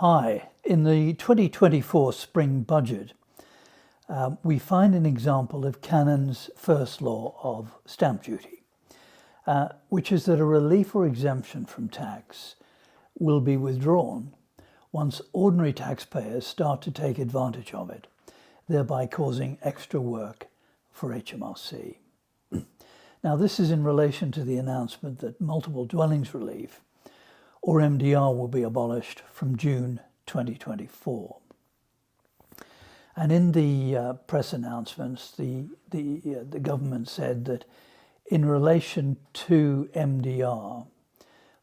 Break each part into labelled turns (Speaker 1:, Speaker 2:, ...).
Speaker 1: Hi, in the 2024 spring budget, we find an example of Canon's first law of stamp duty, which is that a relief or exemption from tax will be withdrawn once ordinary taxpayers start to take advantage of it, thereby causing extra work for HMRC. Now, this is in relation to the announcement that multiple dwellings relief, or MDR, will be abolished from June 2024. And in the press announcements, the government said that in relation to MDR,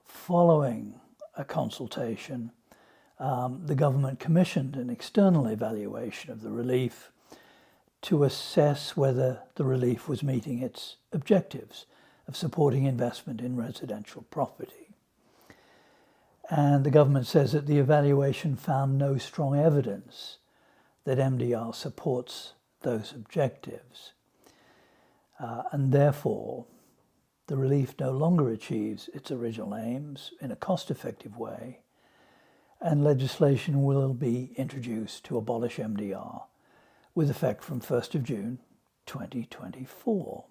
Speaker 1: following a consultation, the government commissioned an external evaluation of the relief to assess whether the relief was meeting its objectives of supporting investment in residential property. And the government says that the evaluation found no strong evidence that MDR supports those objectives. And therefore, the relief no longer achieves its original aims in a cost-effective way, and legislation will be introduced to abolish MDR with effect from 1st of June 2024.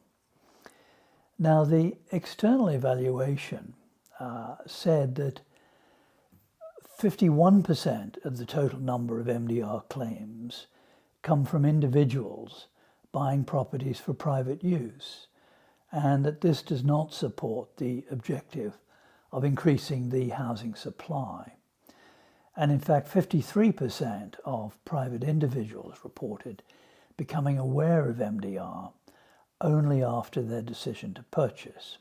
Speaker 1: Now, the external evaluation said that 51% of the total number of MDR claims come from individuals buying properties for private use, and that this does not support the objective of increasing the housing supply. And in fact, 53% of private individuals reported becoming aware of MDR only after their decision to purchase.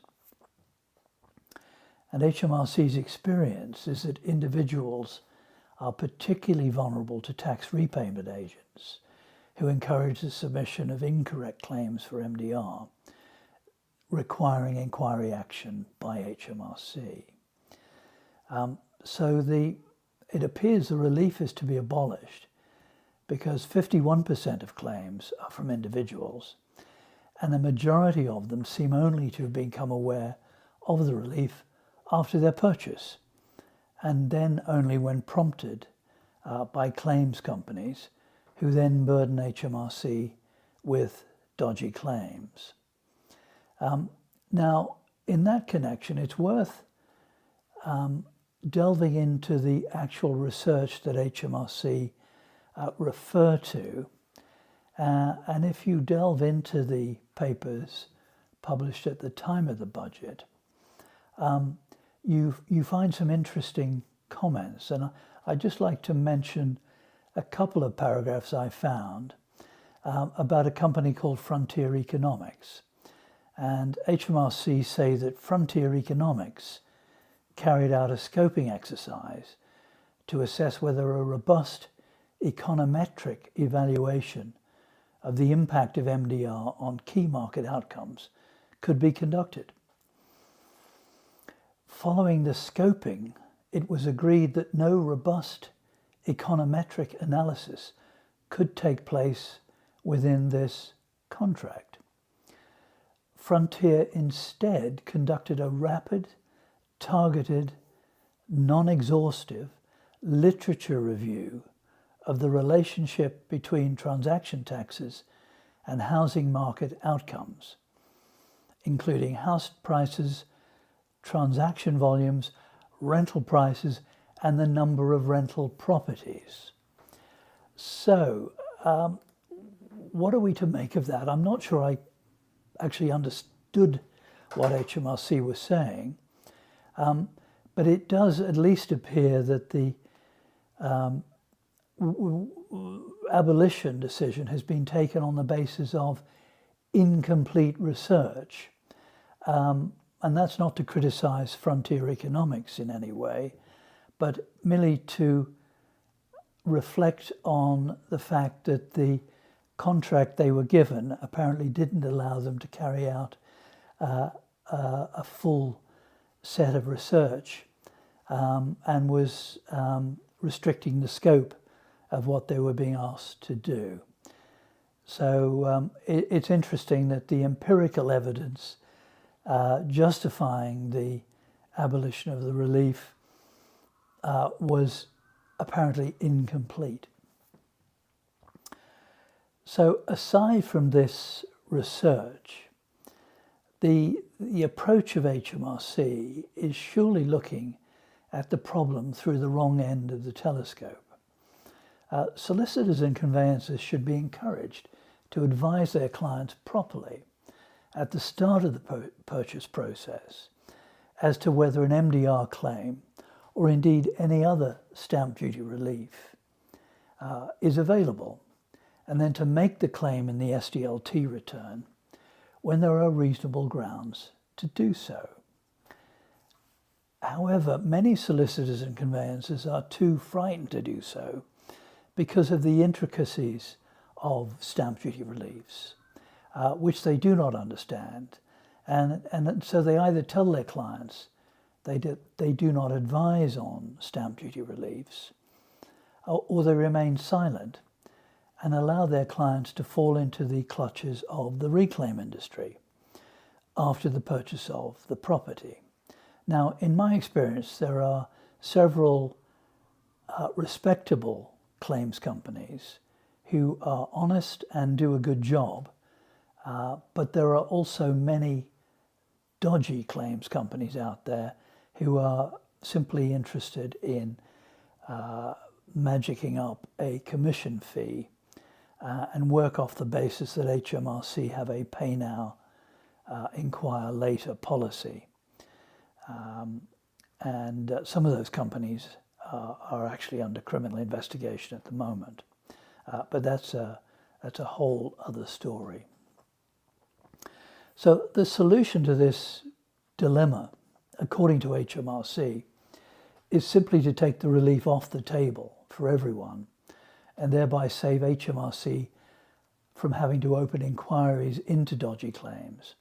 Speaker 1: And HMRC's experience is that individuals are particularly vulnerable to tax repayment agents who encourage the submission of incorrect claims for MDR, requiring inquiry action by HMRC. It appears the relief is to be abolished because 51% of claims are from individuals, and a majority of them seem only to have become aware of the relief after their purchase, and then only when prompted by claims companies, who then burden HMRC with dodgy claims. Now, in that connection, it's worth delving into the actual research that HMRC refer to. And if you delve into the papers published at the time of the budget, you find some interesting comments. And I'd just like to mention a couple of paragraphs I found about a company called Frontier Economics. And HMRC say that Frontier Economics carried out a scoping exercise to assess whether a robust econometric evaluation of the impact of MDR on key market outcomes could be conducted. Following the scoping, it was agreed that no robust econometric analysis could take place within this contract. Frontier instead conducted a rapid, targeted, non-exhaustive literature review of the relationship between transaction taxes and housing market outcomes, including house prices, transaction volumes, rental prices, and the number of rental properties. So, what are we to make of that? I'm not sure I actually understood what HMRC was saying, but it does at least appear that the abolition decision has been taken on the basis of incomplete research. And that's not to criticize Frontier Economics in any way, but merely to reflect on the fact that the contract they were given apparently didn't allow them to carry out a full set of research, and was restricting the scope of what they were being asked to do. So it's interesting that the empirical evidence justifying the abolition of the relief was apparently incomplete. So aside from this research, the approach of HMRC is surely looking at the problem through the wrong end of the telescope. Solicitors and conveyancers should be encouraged to advise their clients properly at the start of the purchase process as to whether an MDR claim, or indeed any other stamp duty relief, is available, and then to make the claim in the SDLT return when there are reasonable grounds to do so. However, many solicitors and conveyancers are too frightened to do so because of the intricacies of stamp duty reliefs, which they do not understand. And so they either tell their clients they do not advise on stamp duty reliefs, or they remain silent and allow their clients to fall into the clutches of the reclaim industry after the purchase of the property. Now, in my experience, there are several respectable claims companies who are honest and do a good job, but there are also many dodgy claims companies out there who are simply interested in magicking up a commission fee and work off the basis that HMRC have a pay now, inquire later policy. And some of those companies are actually under criminal investigation at the moment. But that's a whole other story. So the solution to this dilemma, according to HMRC, is simply to take the relief off the table for everyone and thereby save HMRC from having to open inquiries into dodgy claims,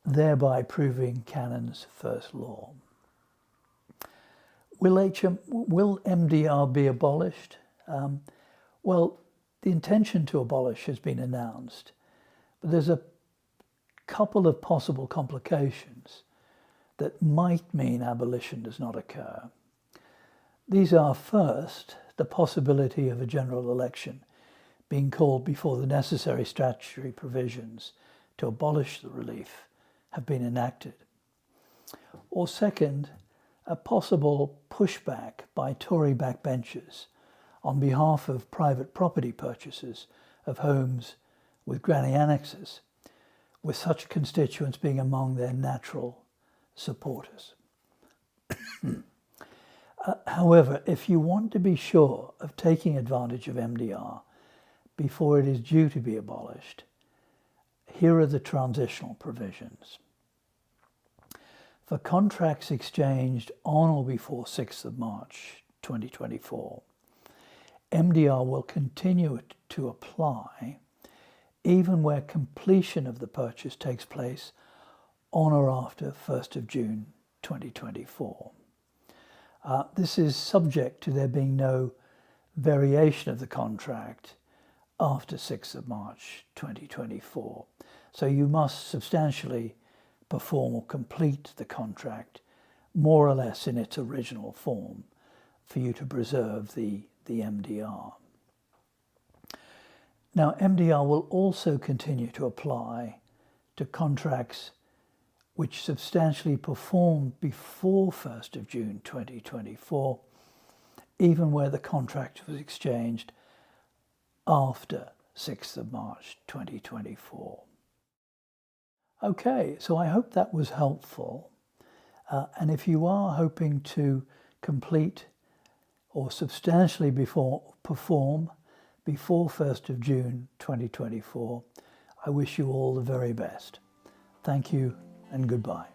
Speaker 1: thereby proving Canon's first law. Will MDR be abolished? Well, the intention to abolish has been announced, but there's a couple of possible complications that might mean abolition does not occur. These are, first, the possibility of a general election being called before the necessary statutory provisions to abolish the relief have been enacted. Or second, a possible pushback by Tory backbenchers on behalf of private property purchasers of homes with granny annexes, with such constituents being among their natural supporters. However, if you want to be sure of taking advantage of MDR before it is due to be abolished, here are the transitional provisions. For contracts exchanged on or before 6th of March 2024, MDR will continue to apply even where completion of the purchase takes place on or after 1st of June 2024. This is subject to there being no variation of the contract after 6th of March 2024. So you must substantially perform or complete the contract more or less in its original form for you to preserve the MDR. Now, MDR will also continue to apply to contracts which substantially performed before 1st of June 2024, even where the contract was exchanged after 6th of March 2024. Okay, so I hope that was helpful. And if you are hoping to complete or substantially perform before 1st of June 2024, I wish you all the very best. Thank you and goodbye.